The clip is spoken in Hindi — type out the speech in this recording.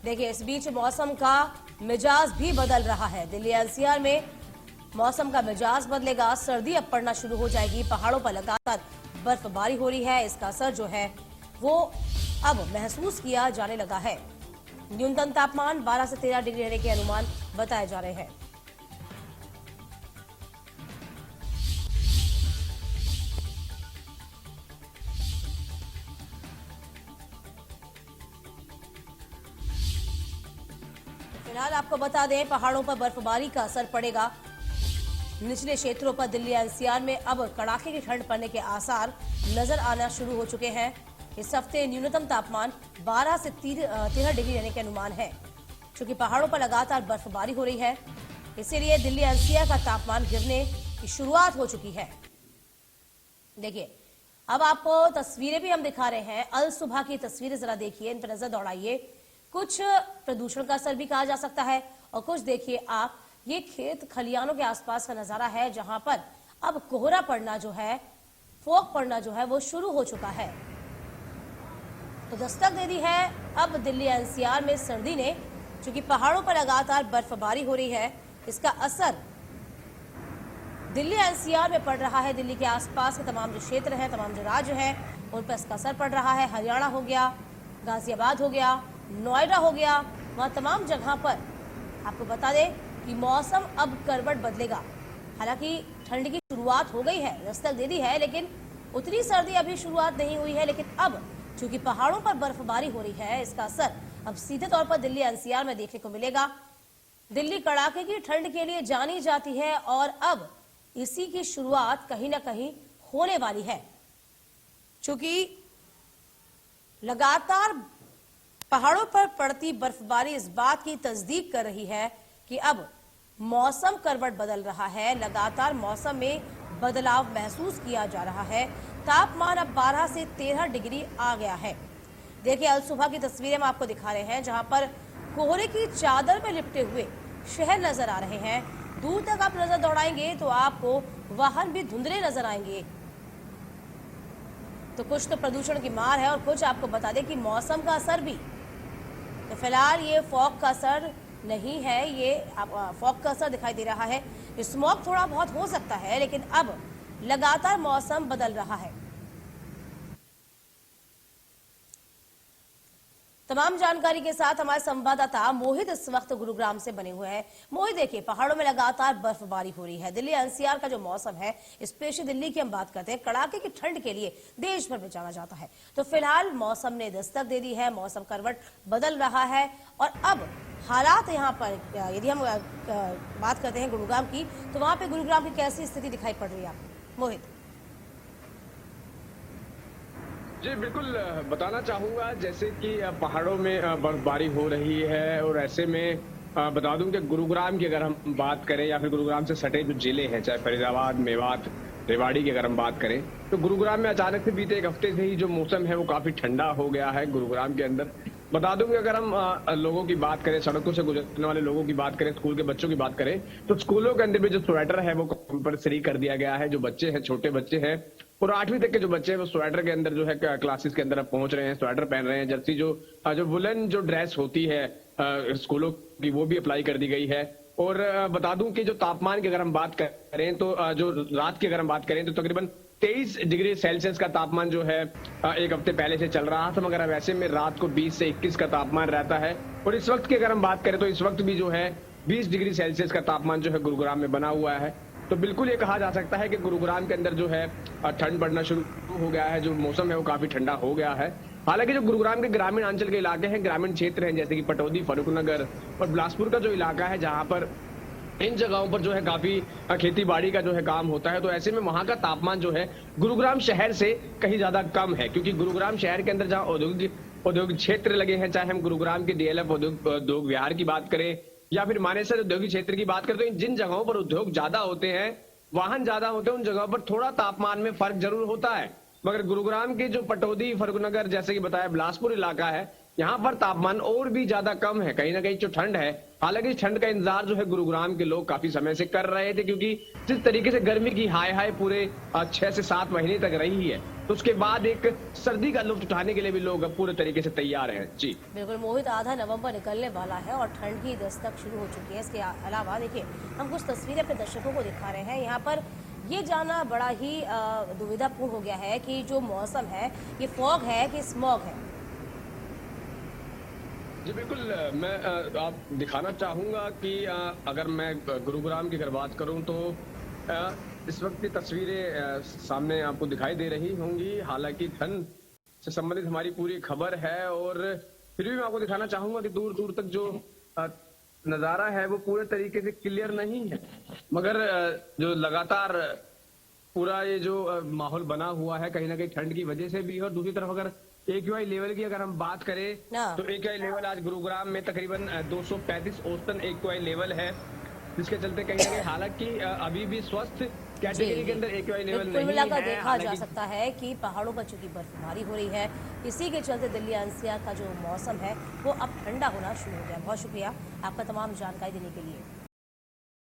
देखिए, इस बीच मौसम का मिजाज भी बदल रहा है। दिल्ली एनसीआर में मौसम का मिजाज बदलेगा, सर्दी अब पड़ना शुरू हो जाएगी। पहाड़ों पर लगातार बर्फबारी हो रही है, इसका असर जो है वो अब महसूस किया जाने लगा है। न्यूनतम तापमान 12 से 13 डिग्री रहने के अनुमान बताए जा रहे हैं। फिलहाल आपको बता दें, पहाड़ों पर बर्फबारी का असर पड़ेगा। निचले क्षेत्रों पर दिल्ली एनसीआर में अब कड़ाके की ठंड पड़ने के आसार नजर आना शुरू हो चुके हैं। इस हफ्ते न्यूनतम तापमान 12 से 13 डिग्री रहने के अनुमान है। चूंकि पहाड़ों पर लगातार बर्फबारी हो रही है, इसीलिए दिल्ली एनसीआर का तापमान गिरने की शुरुआत हो चुकी है। देखिए, अब आपको तस्वीरें भी हम दिखा रहे हैं। अल सुबह की तस्वीरें जरा देखिए, इन पर नजर दौड़ाइए। कुछ प्रदूषण का असर भी कहा जा सकता है, और कुछ देखिए आप, ये खेत खलियानों के आसपास का नजारा है, जहां पर अब कोहरा पड़ना जो है, फॉग पड़ना जो है वो शुरू हो चुका है। तो दस्तक दे दी है अब दिल्ली एनसीआर में सर्दी ने। चूंकि पहाड़ों पर लगातार बर्फबारी हो रही है, इसका असर दिल्ली एनसीआर में पड़ रहा है। दिल्ली के आसपास के तमाम जो क्षेत्र हैं, तमाम जो राज्य हैं, उन पर इसका असर पड़ रहा है। हरियाणा हो गया, गाजियाबाद हो गया, नोएडा हो गया, वहां तमाम जगह पर आपको बता दें कि मौसम अब करवट बदलेगा। हालांकि ठंड की शुरुआत हो गई है, दस्तक दे दी है, लेकिन उतनी सर्दी अभी शुरुआत नहीं हुई है। लेकिन अब चूंकि पहाड़ों पर बर्फबारी हो रही है, इसका असर अब सीधे तौर पर दिल्ली एनसीआर में देखने को मिलेगा। दिल्ली कड़ाके की ठंड के लिए जानी जाती है, और अब इसी की शुरुआत कहीं ना कहीं होने वाली है। चूंकि लगातार पहाड़ों पर पड़ती बर्फबारी इस बात की तस्दीक कर रही है कि अब मौसम करवट बदल रहा है। लगातार मौसम में बदलाव महसूस किया जा रहा है। तापमान अब 12 से 13 डिग्री आ गया है। देखिए, अल सुबह की तस्वीरें हम आपको दिखा रहे हैं, जहां पर कोहरे की चादर में लिपटे हुए शहर नजर आ रहे हैं। दूर तक आप नजर दौड़ाएंगे तो आपको वाहन भी धुंधले नजर आएंगे। तो कुछ तो प्रदूषण की मार है, और कुछ आपको बता दें कि मौसम का असर भी। तो फिलहाल ये फॉग का असर नहीं है, ये फॉग का असर दिखाई दे रहा है। स्मॉग थोड़ा बहुत हो सकता है, लेकिन अब लगातार मौसम बदल रहा है। तमाम जानकारी के साथ हमारे संवाददाता मोहित इस वक्त गुरुग्राम से बने हुए हैं। मोहित, देखिए, पहाड़ों में लगातार बर्फबारी हो रही है। दिल्ली एनसीआर का जो मौसम है, स्पेशली दिल्ली की हम बात करते हैं, कड़ाके की ठंड के लिए देश भर में जाना जाता है। तो फिलहाल मौसम ने दस्तक दे दी है, मौसम करवट बदल रहा है, और अब हालात यहाँ पर, यदि हम बात करते हैं गुरुग्राम की, तो वहां पर गुरुग्राम की कैसी स्थिति दिखाई पड़ रही है आपको, मोहित? जी बिल्कुल, बताना चाहूँगा जैसे कि पहाड़ों में बर्फबारी हो रही है, और ऐसे में बता दूं कि गुरुग्राम की अगर हम बात करें, या फिर गुरुग्राम से सटे जो जिले हैं, चाहे फरीदाबाद, मेवात, रेवाड़ी की अगर हम बात करें, तो गुरुग्राम में अचानक से बीते एक हफ्ते से ही जो मौसम है वो काफी ठंडा हो गया है गुरुग्राम के अंदर। बता दूं कि अगर हम लोगों की बात करें, सड़कों से गुजरने वाले लोगों की बात करें, स्कूल के बच्चों की बात करें, तो स्कूलों के अंदर भी जो स्वेटर है वो कंपल्सरी कर दिया गया है। जो बच्चे हैं, छोटे बच्चे हैं, और 8वीं तक के जो बच्चे हैं, वो स्वेटर के अंदर जो है क्लासेस के अंदर अब पहुंच रहे हैं, स्वेटर पहन रहे हैं। जर्सी जो वुलन जो ड्रेस होती है स्कूलों की, वो भी अप्लाई कर दी गई है। और बता दूं कि जो तापमान की अगर हम बात करें, तो जो रात की अगर हम बात करें, तो तकरीबन 23 डिग्री सेल्सियस का तापमान जो है एक हफ्ते पहले से चल रहा था, मगर अब ऐसे में रात को 20 से 21 का तापमान रहता है। और इस वक्त की अगर हम बात करें, तो इस वक्त भी जो है 20 डिग्री सेल्सियस का तापमान जो है गुरुग्राम में बना हुआ है। तो बिल्कुल ये कहा जा सकता है कि गुरुग्राम के अंदर जो है ठंड बढ़ना शुरू हो गया है, जो मौसम है वो काफी ठंडा हो गया है। हालांकि जो गुरुग्राम के ग्रामीण अंचल के इलाके हैं, ग्रामीण क्षेत्र हैं, जैसे कि पटौदी, फरूखनगर और बिलासपुर का जो इलाका है, जहां पर इन जगहों पर जो है काफी खेती बाड़ी का जो है काम होता है, तो ऐसे में वहां का तापमान जो है गुरुग्राम शहर से कहीं ज्यादा कम है। क्योंकि गुरुग्राम शहर के अंदर जहाँ औद्योगिक क्षेत्र लगे हैं, चाहे हम गुरुग्राम के डीएलएफ उद्योग विहार की बात करें, या फिर मानेसर औद्योगिक क्षेत्र की बात करें, तो जिन जगहों पर उद्योग ज्यादा होते हैं, वाहन ज्यादा होते हैं, उन जगहों पर थोड़ा तापमान में फर्क जरूर होता है। मगर गुरुग्राम के जो पटौदी, फरूखनगर, जैसे कि बताया बिलासपुर इलाका है, यहाँ पर तापमान और भी ज्यादा कम है, कहीं ना कहीं जो ठंड है, हालांकि इस ठंड का इंतजार जो है गुरुग्राम के लोग काफी समय से कर रहे थे, क्योंकि जिस तरीके से गर्मी की हाय हाय पूरे 6 से 7 महीने तक रही है, तो उसके बाद एक सर्दी का लुत्फ उठाने के लिए भी लोग पूरे तरीके से तैयार हैं। जी बिल्कुल मोहित, आधा नवंबर निकलने वाला है और ठंड की दस्तक शुरू हो चुकी है। इसके अलावा देखिए, हम कुछ तस्वीरें अपने दर्शकों को दिखा रहे हैं। यहाँ पर ये जानना बड़ा ही दुविधापूर्ण हो गया है कि जो मौसम है ये फॉग है कि स्मॉग है। जी बिल्कुल, मैं आप दिखाना चाहूंगा कि अगर मैं गुरुग्राम की अगर बात करूं तो इस वक्त की तस्वीरें सामने आपको दिखाई दे रही होंगी। हालांकि ठंड से संबंधित हमारी पूरी खबर है, और फिर भी मैं आपको दिखाना चाहूंगा कि दूर दूर तक जो नजारा है वो पूरे तरीके से क्लियर नहीं है, मगर जो लगातार पूरा ये जो माहौल बना हुआ है कहीं ना कहीं ठंड की वजह से भी। और दूसरी तरफ अगर AQI लेवल की अगर हम बात करें तो AQI लेवल आज गुरुग्राम में तकरीबन 235 औसतन AQI लेवल है, जिसके चलते कहीं ना कहीं हालांकि अभी भी स्वस्थ कैटेगरी के अंदर AQI लेवल कुल नहीं मिलाकर है। देखा जा सकता है कि पहाड़ों पर चूंकि बर्फबारी हो रही है, इसी के चलते दिल्ली NCR का जो मौसम है वो अब ठंडा होना शुरू हो गया। बहुत शुक्रिया आपका तमाम जानकारी देने के लिए।